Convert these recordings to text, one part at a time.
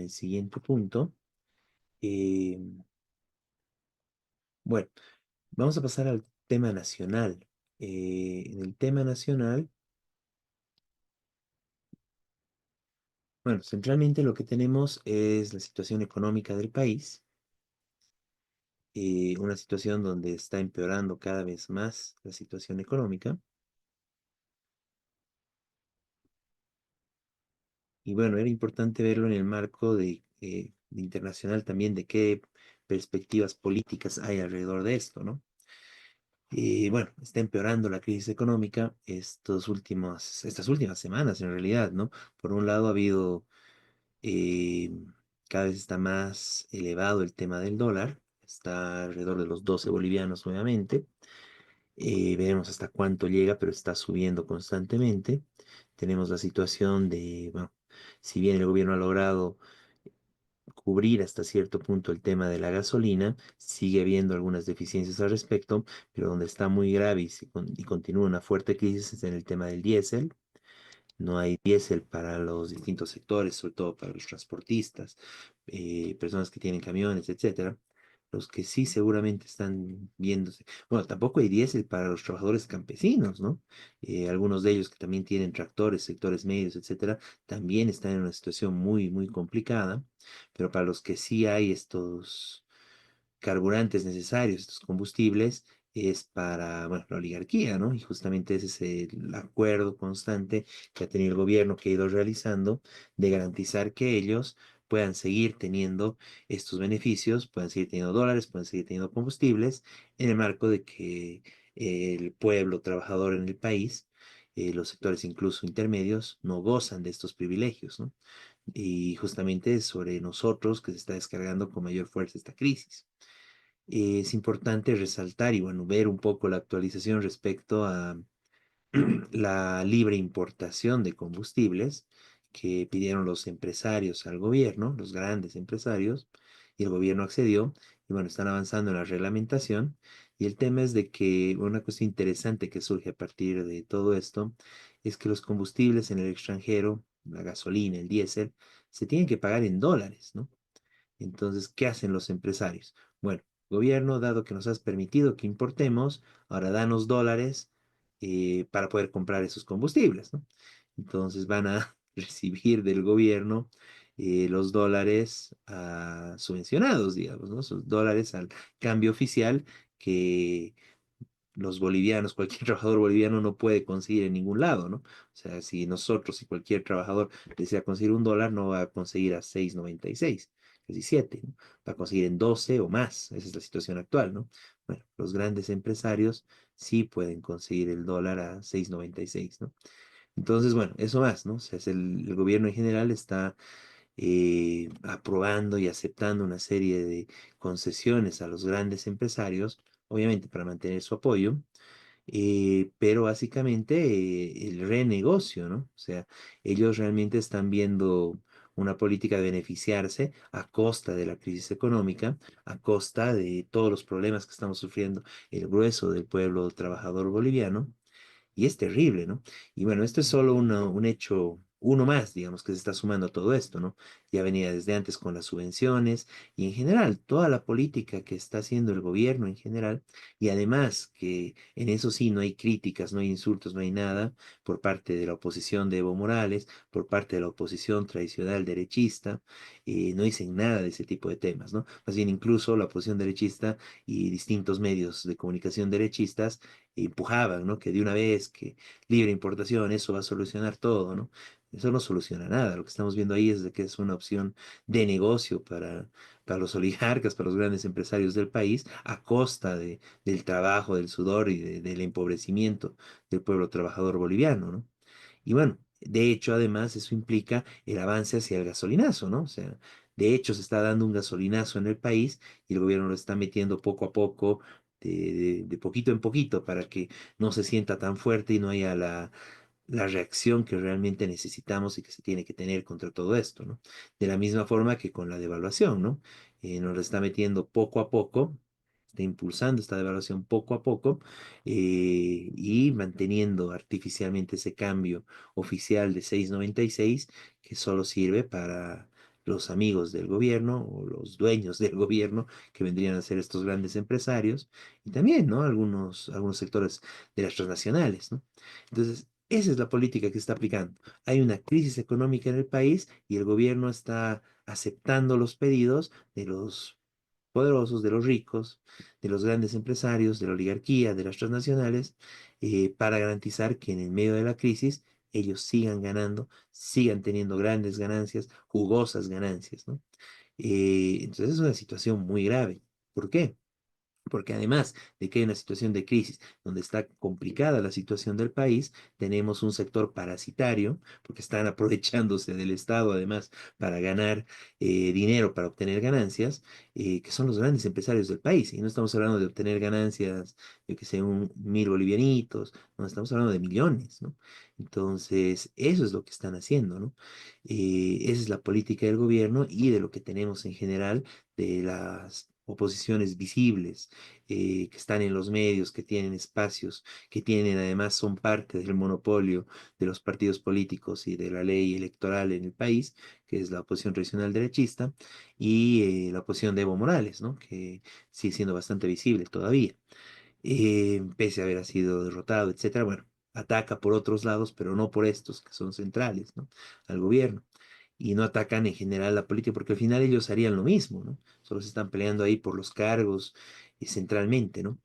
el siguiente punto. Eh, bueno, vamos a pasar al tema nacional. En el tema nacional, bueno, centralmente lo que tenemos es la situación económica del país, una situación donde está empeorando cada vez más la situación económica. Y bueno, era importante verlo en el marco de internacional también, de qué perspectivas políticas hay alrededor de esto, ¿no? Y bueno, está empeorando la crisis económica estas últimas semanas en realidad, ¿no? Por un lado ha habido, eh, cada vez está más elevado el tema del dólar, está alrededor de los 12 bolivianos nuevamente. Veremos hasta cuánto llega, pero está subiendo constantemente. Tenemos la situación de, bueno, si bien el gobierno ha logrado cubrir hasta cierto punto el tema de la gasolina, sigue habiendo algunas deficiencias al respecto, pero donde está muy grave y continúa una fuerte crisis es en el tema del diésel. No hay diésel para los distintos sectores, sobre todo para los transportistas, personas que tienen camiones, etcétera. Los que sí seguramente están viéndose. Bueno, tampoco hay diésel para los trabajadores campesinos, ¿no? Algunos de ellos que también tienen tractores, sectores medios, etcétera, también están en una situación muy, muy complicada. Pero para los que sí hay estos carburantes necesarios, estos combustibles, es para, bueno, la oligarquía, ¿no? Y justamente ese es el acuerdo constante que ha tenido el gobierno que ha ido realizando de garantizar que ellos puedan seguir teniendo estos beneficios, puedan seguir teniendo dólares, puedan seguir teniendo combustibles, en el marco de que el pueblo trabajador en el país, los sectores incluso intermedios, no gozan de estos privilegios, ¿no? Y justamente es sobre nosotros que se está descargando con mayor fuerza esta crisis. Es importante resaltar y bueno, ver un poco la actualización respecto a la libre importación de combustibles que pidieron los empresarios al gobierno, los grandes empresarios, y el gobierno accedió. Y bueno, están avanzando en la reglamentación. Y el tema es de que una cosa interesante que surge a partir de todo esto es que los combustibles en el extranjero, la gasolina, el diésel, se tienen que pagar en dólares, ¿no? Entonces, ¿qué hacen los empresarios? Bueno, gobierno, dado que nos has permitido que importemos, ahora danos dólares para poder comprar esos combustibles, ¿no? Entonces van a recibir del gobierno los dólares subvencionados, digamos, ¿no? Esos dólares al cambio oficial que los bolivianos, cualquier trabajador boliviano no puede conseguir en ningún lado, ¿no? O sea, si cualquier trabajador desea conseguir un dólar, no va a conseguir a 6,96, casi 7, ¿no? Va a conseguir en 12 o más. Esa es la situación actual, ¿no? Bueno, los grandes empresarios sí pueden conseguir el dólar a 6,96, ¿no? Entonces, bueno, eso más, ¿no? O sea, el gobierno en general está aprobando y aceptando una serie de concesiones a los grandes empresarios, obviamente para mantener su apoyo, pero básicamente el renegocio, ¿no? O sea, ellos realmente están viendo una política de beneficiarse a costa de la crisis económica, a costa de todos los problemas que estamos sufriendo el grueso del pueblo trabajador boliviano. Y es terrible, ¿no? Y bueno, esto es solo un hecho, uno más, digamos, que se está sumando a todo esto, ¿no? Ya venía desde antes con las subvenciones y en general toda la política que está haciendo el gobierno en general. Y además que en eso sí no hay críticas, no hay insultos, no hay nada por parte de la oposición de Evo Morales, por parte de la oposición tradicional derechista. No dicen nada de ese tipo de temas, ¿no? Más bien incluso la oposición derechista y distintos medios de comunicación derechistas empujaban, ¿no? Que de una vez, que libre importación, eso va a solucionar todo, ¿no? Eso no soluciona nada. Lo que estamos viendo ahí es de que es una opción de negocio para los oligarcas, para los grandes empresarios del país, a costa del trabajo, del sudor y del empobrecimiento del pueblo trabajador boliviano, ¿no? Y bueno, de hecho, además, eso implica el avance hacia el gasolinazo, ¿no? O sea, de hecho, se está dando un gasolinazo en el país y el gobierno lo está metiendo poco a poco, de poquito en poquito, para que no se sienta tan fuerte y no haya la reacción que realmente necesitamos y que se tiene que tener contra todo esto, ¿no? De la misma forma que con la devaluación, ¿no? Nos lo está metiendo poco a poco, está impulsando esta devaluación poco a poco y manteniendo artificialmente ese cambio oficial de 6,96 que solo sirve para los amigos del gobierno o los dueños del gobierno, que vendrían a ser estos grandes empresarios, y también, ¿no? Algunos sectores de las transnacionales, ¿no? Entonces, esa es la política que está aplicando. Hay una crisis económica en el país y el gobierno está aceptando los pedidos de los poderosos, de los ricos, de los grandes empresarios, de la oligarquía, de las transnacionales, para garantizar que en el medio de la crisis ellos sigan ganando, sigan teniendo grandes ganancias, jugosas ganancias, ¿no? Entonces es una situación muy grave. ¿Por qué? Porque además de que hay una situación de crisis donde está complicada la situación del país, tenemos un sector parasitario, porque están aprovechándose del Estado además para ganar dinero, para obtener ganancias, que son los grandes empresarios del país. Y no estamos hablando de obtener ganancias, yo que sé, 1.000 bolivianitos, no, estamos hablando de millones, ¿no? Entonces, eso es lo que están haciendo, ¿no? Esa es la política del gobierno y de lo que tenemos en general de las oposiciones visibles, que están en los medios, que tienen espacios, que tienen además son parte del monopolio de los partidos políticos y de la ley electoral en el país, que es la oposición tradicional derechista, y la oposición de Evo Morales, ¿no? Que sigue siendo bastante visible todavía, pese a haber sido derrotado, etcétera. Bueno, ataca por otros lados, pero no por estos que son centrales, ¿no? Al gobierno y no atacan en general la política, porque al final ellos harían lo mismo, ¿no? Solo se están peleando ahí por los cargos centralmente, ¿no?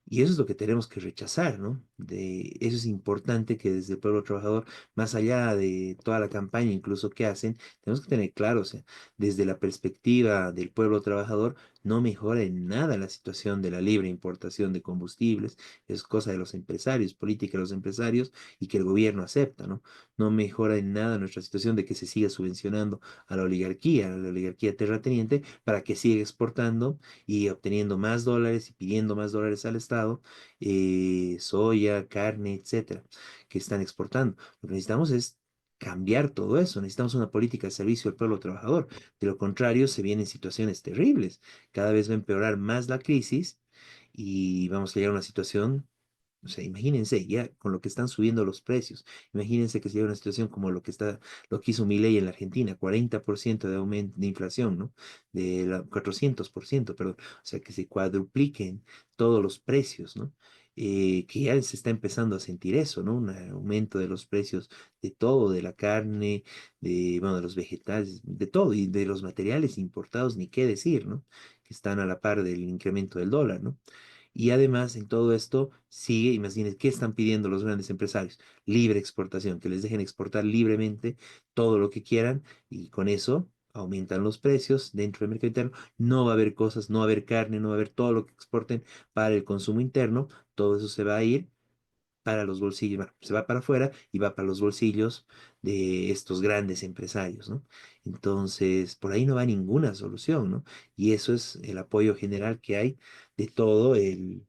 Y eso es lo que tenemos que rechazar, ¿no? Eso es importante que desde el pueblo trabajador, más allá de toda la campaña incluso que hacen, tenemos que tener claro, o sea, desde la perspectiva del pueblo trabajador, no mejora en nada la situación de la libre importación de combustibles, es cosa de los empresarios, política de los empresarios y que el gobierno acepta, ¿no? No mejora en nada nuestra situación de que se siga subvencionando a la oligarquía terrateniente, para que siga exportando y obteniendo más dólares y pidiendo más dólares al Estado, soya, carne, etcétera, que están exportando. Lo que necesitamos es cambiar todo eso. Necesitamos una política de servicio al pueblo trabajador. De lo contrario, se vienen situaciones terribles. Cada vez va a empeorar más la crisis y vamos a llegar a una situación, o sea, imagínense ya con lo que están subiendo los precios. Imagínense que se llega a una situación como lo que hizo Milei en la Argentina, 40% de aumento de inflación, ¿no? 400%, perdón. O sea, que se cuadrupliquen todos los precios, ¿no? Que ya se está empezando a sentir eso, ¿no? Un aumento de los precios de todo, de la carne, bueno, de los vegetales, de todo, y de los materiales importados, ni qué decir, ¿no? Que están a la par del incremento del dólar, ¿no? Y además en todo esto sigue, imagínense, ¿qué están pidiendo los grandes empresarios? Libre exportación, que les dejen exportar libremente todo lo que quieran y con eso aumentan los precios dentro del mercado interno. No va a haber cosas, no va a haber carne, no va a haber todo lo que exporten para el consumo interno. Todo eso se va a ir para los bolsillos, bueno, se va para afuera y va para los bolsillos de estos grandes empresarios, ¿no? Entonces, por ahí no va ninguna solución, ¿no? Y eso es el apoyo general que hay de todo el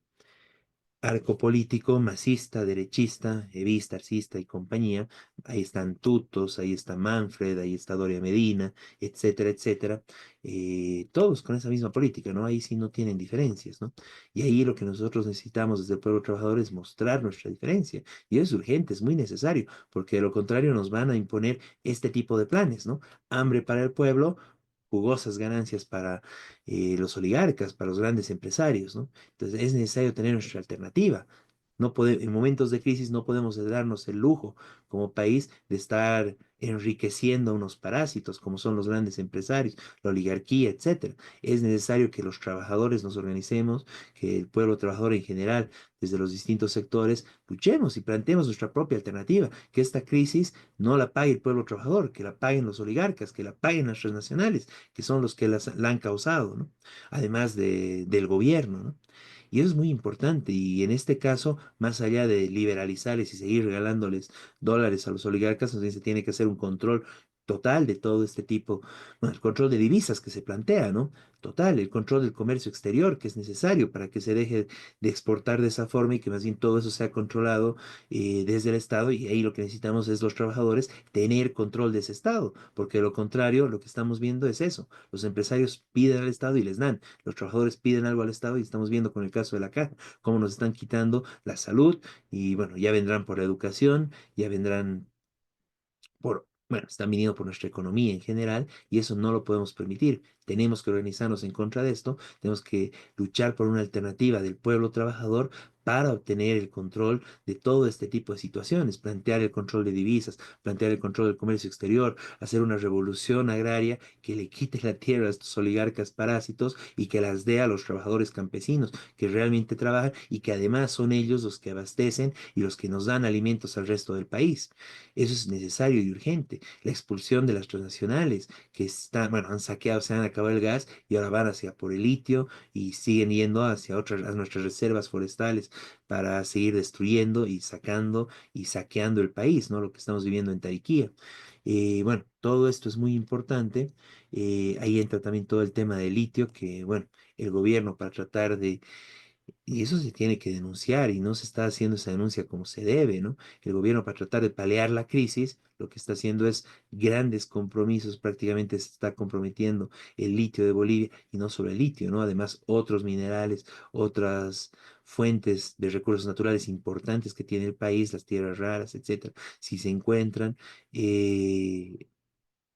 arco político masista, derechista, evista, arcista y compañía. Ahí están Tutos, ahí está Manfred, ahí está Doria Medina, etcétera, etcétera. Todos con esa misma política, ¿no? Ahí sí no tienen diferencias, ¿no? Y ahí lo que nosotros necesitamos desde el pueblo trabajador es mostrar nuestra diferencia. Y eso es urgente, es muy necesario, porque de lo contrario nos van a imponer este tipo de planes, ¿no? Hambre para el pueblo, jugosas ganancias para los oligarcas, para los grandes empresarios, ¿no? Entonces es necesario tener nuestra alternativa. En momentos de crisis no podemos darnos el lujo como país de estar enriqueciendo a unos parásitos como son los grandes empresarios, la oligarquía, etcétera. Es necesario que los trabajadores nos organicemos, que el pueblo trabajador en general, desde los distintos sectores, luchemos y planteemos nuestra propia alternativa, que esta crisis no la pague el pueblo trabajador, que la paguen los oligarcas, que la paguen las transnacionales, que son los que la han causado, ¿no? Además del gobierno, ¿no? Y eso es muy importante. Y en este caso, más allá de liberalizarles y seguir regalándoles dólares a los oligarcas, entonces se tiene que hacer un control total de todo este tipo, bueno, el control de divisas que se plantea, ¿no? Total, el control del comercio exterior que es necesario para que se deje de exportar de esa forma y que más bien todo eso sea controlado desde el Estado. Y ahí lo que necesitamos es los trabajadores tener control de ese Estado, porque de lo contrario, lo que estamos viendo es eso. Los empresarios piden al Estado y les dan. Los trabajadores piden algo al Estado y estamos viendo con el caso de la caja, cómo nos están quitando la salud y bueno, ya vendrán por la educación, ya vendrán por bueno, están viniendo por nuestra economía en general y eso no lo podemos permitir. Tenemos que organizarnos en contra de esto, tenemos que luchar por una alternativa del pueblo trabajador para obtener el control de todo este tipo de situaciones, plantear el control de divisas, plantear el control del comercio exterior, hacer una revolución agraria que le quite la tierra a estos oligarcas parásitos y que las dé a los trabajadores campesinos que realmente trabajan y que además son ellos los que abastecen y los que nos dan alimentos al resto del país. Eso es necesario y urgente. La expulsión de las transnacionales que están, bueno, han saqueado, se han acabado el gas y ahora van hacia por el litio y siguen yendo hacia otras, a nuestras reservas forestales para seguir destruyendo y sacando y saqueando el país, ¿no? Lo que estamos viviendo en Tariquía. Bueno, todo esto es muy importante. Ahí entra también todo el tema del litio, que, bueno, el gobierno para tratar de y eso se tiene que denunciar y no se está haciendo esa denuncia como se debe, ¿no? El gobierno para tratar de paliar la crisis, lo que está haciendo es grandes compromisos, prácticamente se está comprometiendo el litio de Bolivia y no solo el litio, ¿no? Además, otros minerales, otras fuentes de recursos naturales importantes que tiene el país, las tierras raras, etcétera, si se encuentran,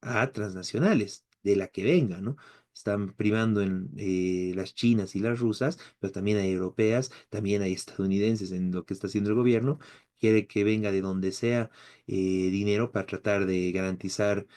a transnacionales, de la que venga, ¿no? Están primando en las chinas y las rusas, pero también hay europeas, también hay estadounidenses en lo que está haciendo el gobierno. Quiere que venga de donde sea dinero para tratar de garantizar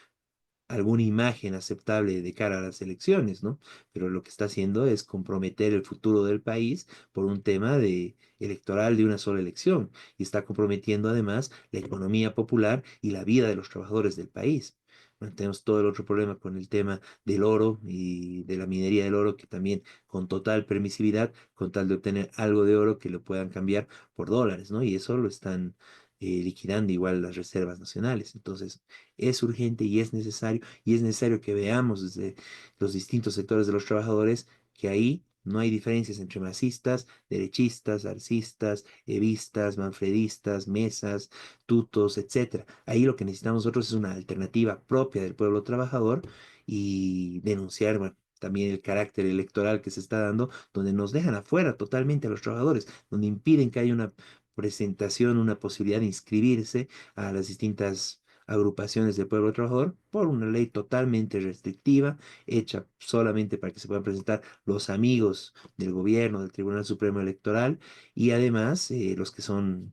alguna imagen aceptable de cara a las elecciones, ¿no? Pero lo que está haciendo es comprometer el futuro del país por un tema de electoral de una sola elección y está comprometiendo además la economía popular y la vida de los trabajadores del país. Bueno, tenemos todo el otro problema con el tema del oro y de la minería del oro, que también con total permisividad, con tal de obtener algo de oro que lo puedan cambiar por dólares, ¿no? Y eso lo están liquidando igual las reservas nacionales. Entonces, es urgente y es necesario que veamos desde los distintos sectores de los trabajadores que ahí no hay diferencias entre masistas, derechistas, arcistas, evistas, manfredistas, mesas, tutos, etcétera. Ahí lo que necesitamos nosotros es una alternativa propia del pueblo trabajador y denunciar, bueno, también el carácter electoral que se está dando, donde nos dejan afuera totalmente a los trabajadores, donde impiden que haya una presentación, una posibilidad de inscribirse a las distintas agrupaciones del pueblo trabajador por una ley totalmente restrictiva, hecha solamente para que se puedan presentar los amigos del gobierno, del Tribunal Supremo Electoral y además los que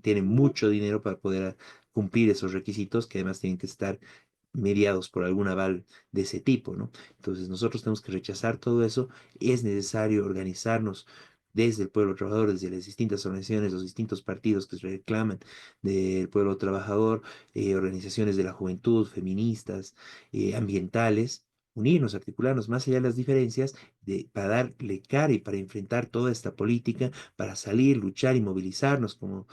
tienen mucho dinero para poder cumplir esos requisitos que además tienen que estar mediados por algún aval de ese tipo, ¿no? Entonces nosotros tenemos que rechazar todo eso, es necesario organizarnos desde el pueblo trabajador, desde las distintas organizaciones, los distintos partidos que se reclaman del pueblo trabajador, organizaciones de la juventud, feministas, ambientales, unirnos, articularnos más allá de las diferencias, para darle cara y para enfrentar toda esta política, para salir, luchar y movilizarnos, como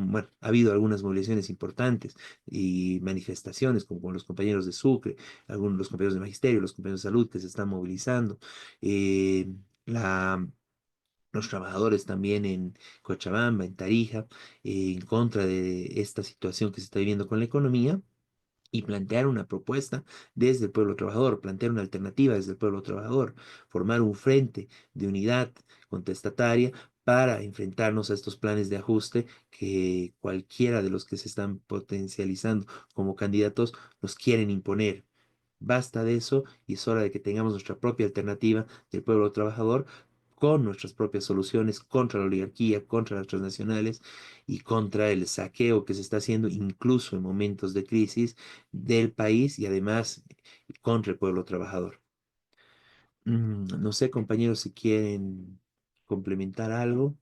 bueno, ha habido algunas movilizaciones importantes y manifestaciones, como con los compañeros de Sucre, algunos los compañeros de Magisterio, los compañeros de Salud que se están movilizando. eh, la los trabajadores también en Cochabamba, en Tarija, en contra de esta situación que se está viviendo con la economía y plantear una propuesta desde el pueblo trabajador, plantear una alternativa desde el pueblo trabajador, formar un frente de unidad contestataria para enfrentarnos a estos planes de ajuste que cualquiera de los que se están potencializando como candidatos nos quieren imponer. Basta de eso y es hora de que tengamos nuestra propia alternativa del pueblo trabajador con nuestras propias soluciones contra la oligarquía, contra las transnacionales y contra el saqueo que se está haciendo incluso en momentos de crisis del país y además contra el pueblo trabajador. No sé, compañeros, si quieren complementar algo.